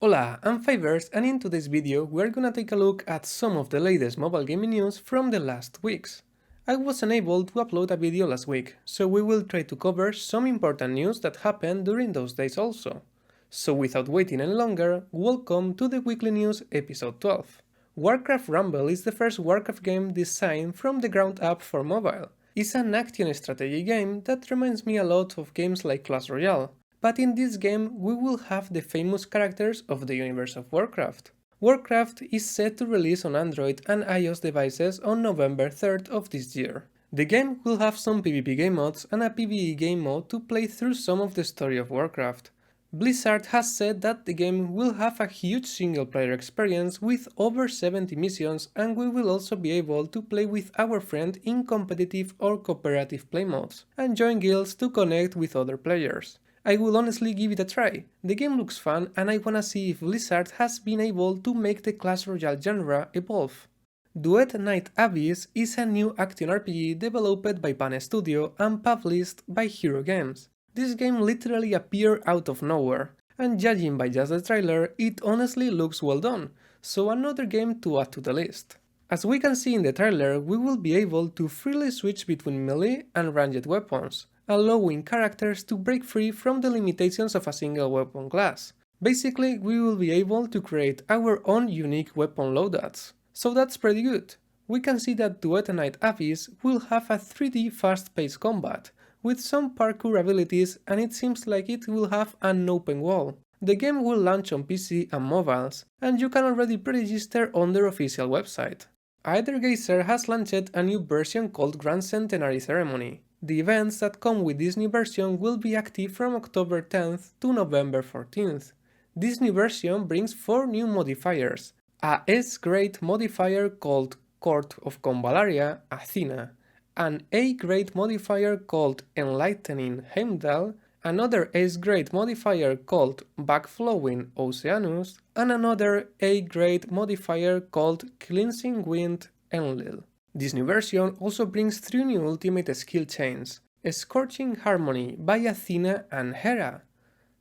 Hola, I'm Fivers, and in today's video we're gonna take a look at some of the latest mobile gaming news from the last weeks. I wasn't able to upload a video last week, so we will try to cover some important news that happened during those days also. So without waiting any longer, welcome to the weekly news episode 12. Warcraft Rumble is the first Warcraft game designed from the ground up for mobile. It's an action strategy game that reminds me a lot of games like Clash Royale. But in this game, we will have the famous characters of the universe of Warcraft. Warcraft is set to release on Android and iOS devices on November 3rd of this year. The game will have some PvP game modes and a PvE game mode to play through some of the story of Warcraft. Blizzard has said that the game will have a huge single-player experience with over 70 missions, and we will also be able to play with our friend in competitive or cooperative play modes, and join guilds to connect with other players. I will honestly give it a try. The game looks fun and I wanna see if Blizzard has been able to make the Clash Royale genre evolve. Duet Night Abyss is a new action RPG developed by Pan Studio and published by Hero Games. This game literally appeared out of nowhere, and judging by just the trailer, it honestly looks well done, so another game to add to the list. As we can see in the trailer, we will be able to freely switch between melee and ranged weapons, allowing characters to break free from the limitations of a single weapon class. Basically, we will be able to create our own unique weapon loadouts. So that's pretty good. We can see that Duet Night Abyss will have a 3D fast-paced combat, with some parkour abilities, and it seems like it will have an open world. The game will launch on PC and mobiles, and you can already pre-register on their official website. Aether Gazer has launched a new version called Grand Centenary Ceremony. The events that come with this new version will be active from October 10th to November 14th. This new version brings 4 new modifiers: a S-grade modifier called Court of Convallaria, Athena, an A-grade modifier called Enlightening Heimdall, another S-grade modifier called Backflowing Oceanus, and another A-grade modifier called Cleansing Wind Enlil. This new version also brings 3 new ultimate skill chains: Scorching Harmony by Athena and Hera,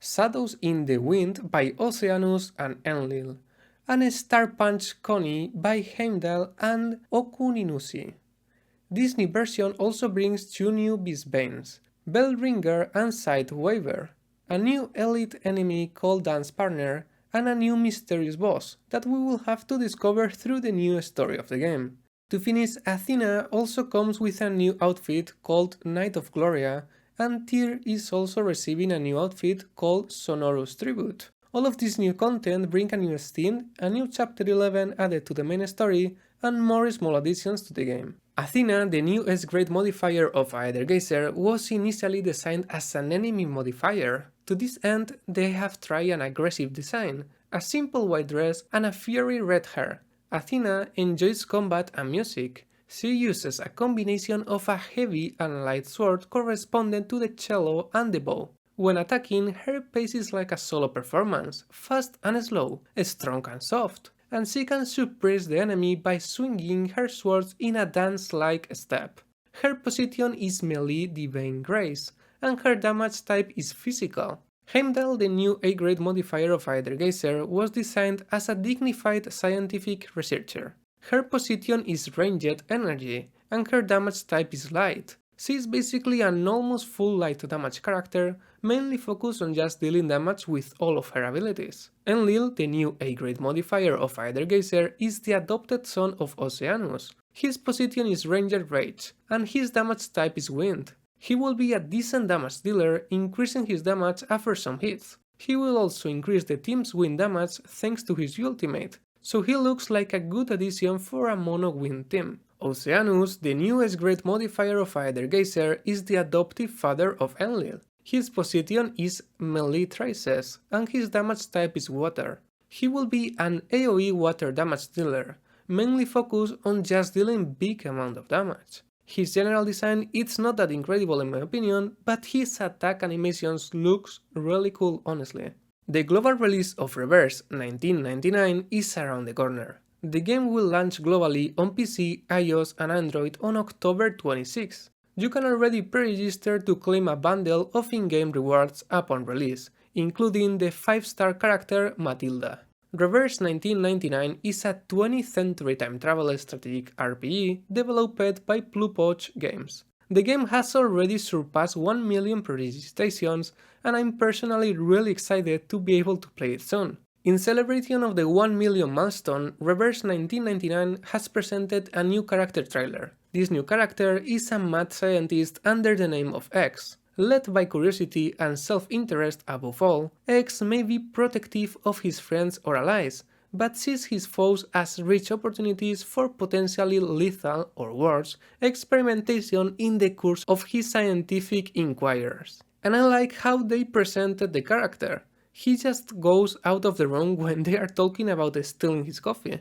Shadows in the Wind by Oceanus and Enlil, and Star Punch Connie by Heimdall and Okuninushi. This new version also brings 2 new Beastbanes, Bellringer and Sidewaver, a new elite enemy called Dance Partner, and a new mysterious boss that we will have to discover through the new story of the game. To finish, Athena also comes with a new outfit called Night of Gloria, and Tyr is also receiving a new outfit called Sonorous Tribute. All of this new content bring a new stint, a new chapter 11 added to the main story, and more small additions to the game. Athena, the new S-grade modifier of Aether Gazer, was initially designed as an enemy modifier. To this end, they have tried an aggressive design, a simple white dress and a fiery red hair. Athena enjoys combat and music. She uses a combination of a heavy and light sword corresponding to the cello and the bow. When attacking, her pace is like a solo performance, fast and slow, strong and soft, and she can suppress the enemy by swinging her swords in a dance-like step. Her position is melee Divine Grace, and her damage type is physical. Heimdall, the new A-grade modifier of Aether Gazer, was designed as a dignified scientific researcher. Her position is ranged energy, and her damage type is light. She is basically an almost full light damage character, mainly focused on just dealing damage with all of her abilities. Enlil, the new A-grade modifier of Aether Gazer, is the adopted son of Oceanus. His position is ranged rage, and his damage type is wind. He will be a decent damage dealer, increasing his damage after some hits. He will also increase the team's wind damage thanks to his ultimate, so he looks like a good addition for a mono wind team. Oceanus, the new S-grade modifier of Aether Gazer, is the adoptive father of Enlil. His position is melee traces, and his damage type is water. He will be an AoE water damage dealer, mainly focused on just dealing big amount of damage. His general design is not that incredible in my opinion, but his attack animations looks really cool honestly. The global release of Reverse 1999 is around the corner. The game will launch globally on PC, iOS and Android on October 26. You can already pre-register to claim a bundle of in-game rewards upon release, including the 5-star character Matilda. Reverse 1999 is a 20th century time travel strategic RPG developed by Plupoch Games. The game has already surpassed 1 million pre-registrations, and I'm personally really excited to be able to play it soon. In celebration of the 1 million milestone, Reverse 1999 has presented a new character trailer. This new character is a mad scientist under the name of X. Led by curiosity and self-interest above all, X may be protective of his friends or allies, but sees his foes as rich opportunities for potentially lethal, or worse, experimentation in the course of his scientific inquiries. And I like how they presented the character. He just goes out of the room when they are talking about stealing his coffee.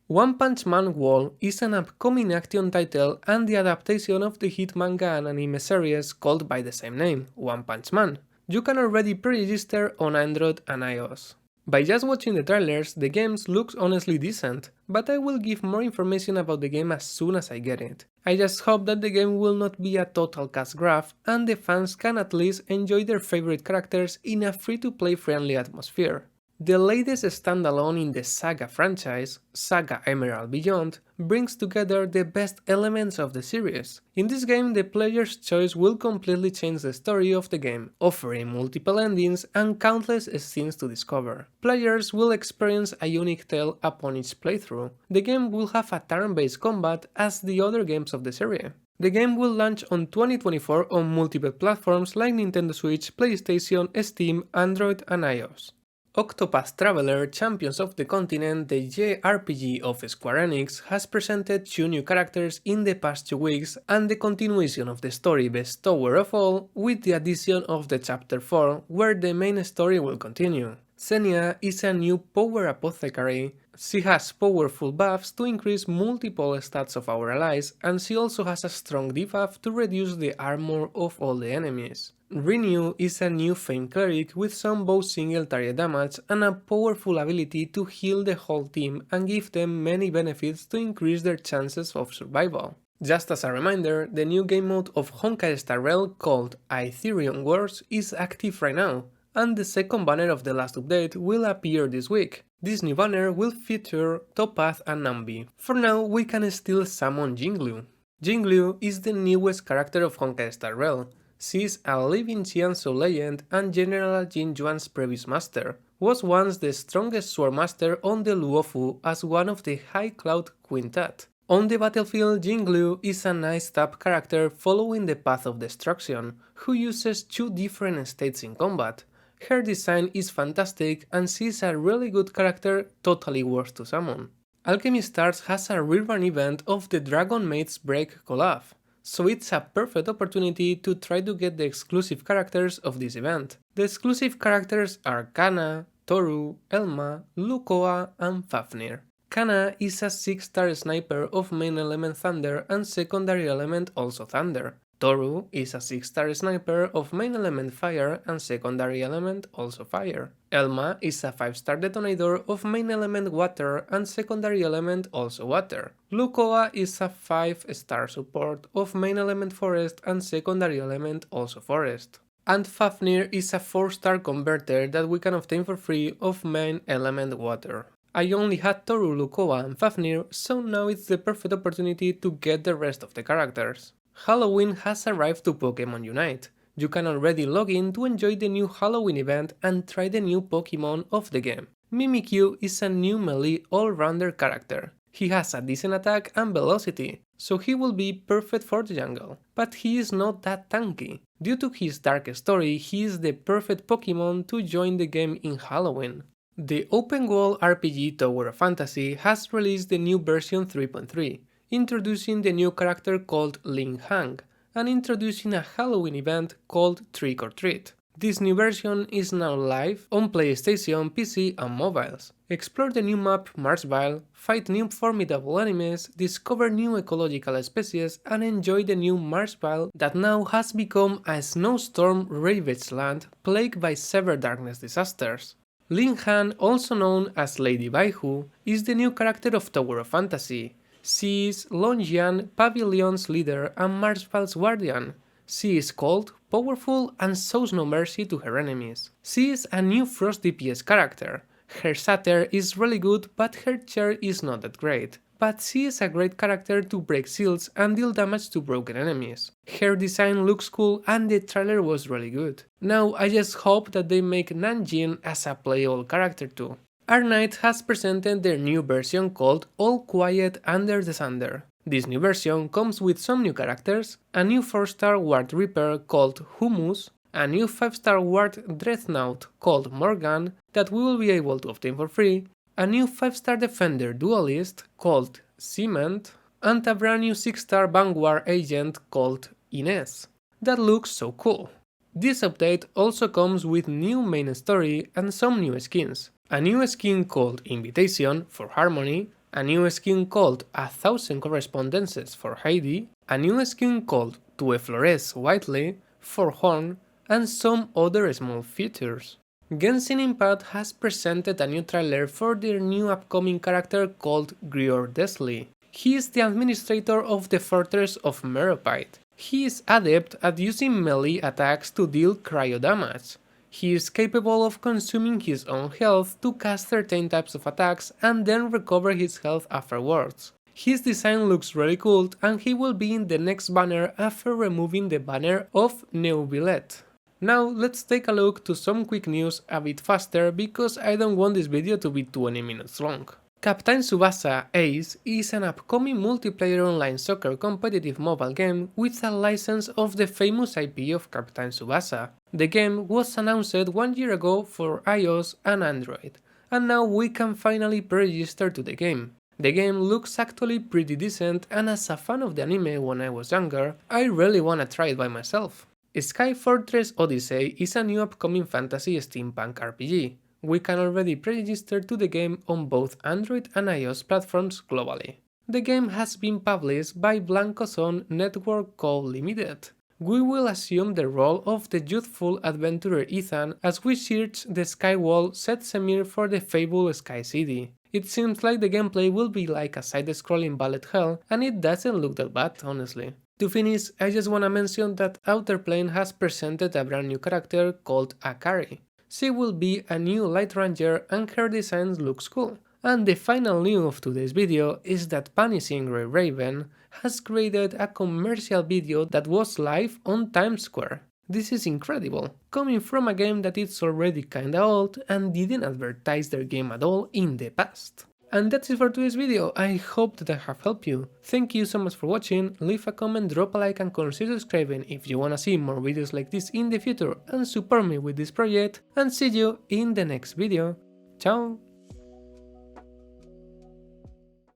One Punch Man Wall is an upcoming action title and the adaptation of the hit manga and anime series called by the same name, One Punch Man. You can already pre-register on Android and iOS. By just watching the trailers, the game looks honestly decent, but I will give more information about the game as soon as I get it. I just hope that the game will not be a total cash grab and the fans can at least enjoy their favorite characters in a free-to-play friendly atmosphere. The latest standalone in the SaGa franchise, SaGa Emerald Beyond, brings together the best elements of the series. In this game, the player's choice will completely change the story of the game, offering multiple endings and countless scenes to discover. Players will experience a unique tale upon each playthrough. The game will have a turn-based combat as the other games of the series. The game will launch on 2024 on multiple platforms like Nintendo Switch, PlayStation, Steam, Android and iOS. Octopath Traveler Champions of the Continent, the JRPG of Square Enix, has presented 2 new characters in the past 2 weeks and the continuation of the story Best Tower of All with the addition of the Chapter 4 where the main story will continue. Xenia is a new power apothecary. She has powerful buffs to increase multiple stats of our allies, and she also has a strong debuff to reduce the armor of all the enemies. Renew is a new Fame Cleric with some both single target damage and a powerful ability to heal the whole team and give them many benefits to increase their chances of survival. Just as a reminder, the new game mode of Honkai Star Rail called Aetherium Wars is active right now, and the second banner of the last update will appear this week. This new banner will feature Topaz and Nambi. For now, we can still summon Jingliu. Jingliu is the newest character of Honkai Star Rail. She is a living Jianzhou legend and General Jin Yuan's previous master. Was once the strongest sword master on the Luofu as one of the High Cloud Quintet. On the battlefield, Jingliu is a nice tab character following the path of destruction, who uses 2 different states in combat. Her design is fantastic and she is a really good character, totally worth to summon. Alchemy Stars has a rerun event of the Dragon Maid's Break collab, so it's a perfect opportunity to try to get the exclusive characters of this event. The exclusive characters are Kana, Toru, Elma, Lukoa and Fafnir. Kana is a 6-star sniper of main element Thunder and secondary element also Thunder. Toru is a 6-star sniper of main element Fire and secondary element also Fire. Elma is a 5-star detonator of main element Water and secondary element also Water. Lukoa is a 5-star support of main element Forest and secondary element also Forest. And Fafnir is a 4-star converter that we can obtain for free of main element Water. I only had Toru, Lukoa and Fafnir, so now it's the perfect opportunity to get the rest of the characters. Halloween has arrived to Pokémon Unite. You can already log in to enjoy the new Halloween event and try the new Pokémon of the game. Mimikyu is a new melee all-rounder character. He has a decent attack and velocity, so he will be perfect for the jungle. But he is not that tanky. Due to his dark story, he is the perfect Pokémon to join the game in Halloween. The open-world RPG Tower of Fantasy has released the new version 3.3. Introducing the new character called Ling Hang, and introducing a Halloween event called Trick or Treat. This new version is now live on PlayStation, PC and mobiles. Explore the new map Marsville, fight new formidable enemies, discover new ecological species and enjoy the new Marsville that now has become a snowstorm ravaged land plagued by severe darkness disasters. Ling Han, also known as Lady Baihu, is the new character of Tower of Fantasy. She is Longyan Pavilion's leader and Marsville's guardian. She is cold, powerful and shows no mercy to her enemies. She is a new Frost DPS character. Her Shatter is really good, but her Chair is not that great. But she is a great character to break shields and deal damage to broken enemies. Her design looks cool and the trailer was really good. Now I just hope that they make Nanjing as a playable character too. Arknights has presented their new version called All Quiet Under the Thunder. This new version comes with some new characters, a new 4-star Ward Reaper called Humus, a new 5-star Ward Dreadnought called Morgan that we will be able to obtain for free, a new 5-star Defender Duelist called Cement, and a brand new 6-star Vanguard Agent called Ines. That looks so cool. This update also comes with new main story and some new skins. A new skin called Invitation for Harmony, a new skin called 1000 Correspondences for Heidi, a new skin called To Flores Whiteley for Horn, and some other small features. Genshin Impact has presented a new trailer for their new upcoming character called Grior Desley. He is the administrator of the Fortress of Meropite. He is adept at using melee attacks to deal cryo damage. He is capable of consuming his own health to cast certain types of attacks and then recover his health afterwards. His design looks really cool and he will be in the next banner after removing the banner of Neuvillet. Now let's take a look to some quick news a bit faster because I don't want this video to be 20 minutes long. Captain Tsubasa Ace is an upcoming multiplayer online soccer competitive mobile game with a license of the famous IP of Captain Tsubasa. The game was announced 1 year ago for iOS and Android, and now we can finally pre-register to the game. The game looks actually pretty decent, and as a fan of the anime when I was younger, I really wanna try it by myself. Sky Fortress Odyssey is a new upcoming fantasy steampunk RPG. We can already pre-register to the game on both Android and iOS platforms globally. The game has been published by Blancozone Network Co. Limited. We will assume the role of the youthful adventurer Ethan as we search the Sky Wall set Semir for the fabled Sky City. It seems like the gameplay will be like a side-scrolling bullet hell, and it doesn't look that bad, honestly. To finish, I just wanna mention that Outerplane has presented a brand new character called Akari. She will be a new Light Ranger and her design looks cool. And the final news of today's video is that Punishing Grey Raven has created a commercial video that was live on Times Square. This is incredible, coming from a game that is already kinda old and didn't advertise their game at all in the past. And that's it for today's video. I hope that I have helped you. Thank you so much for watching, leave a comment, drop a like and consider subscribing if you wanna see more videos like this in the future and support me with this project, and see you in the next video. Ciao!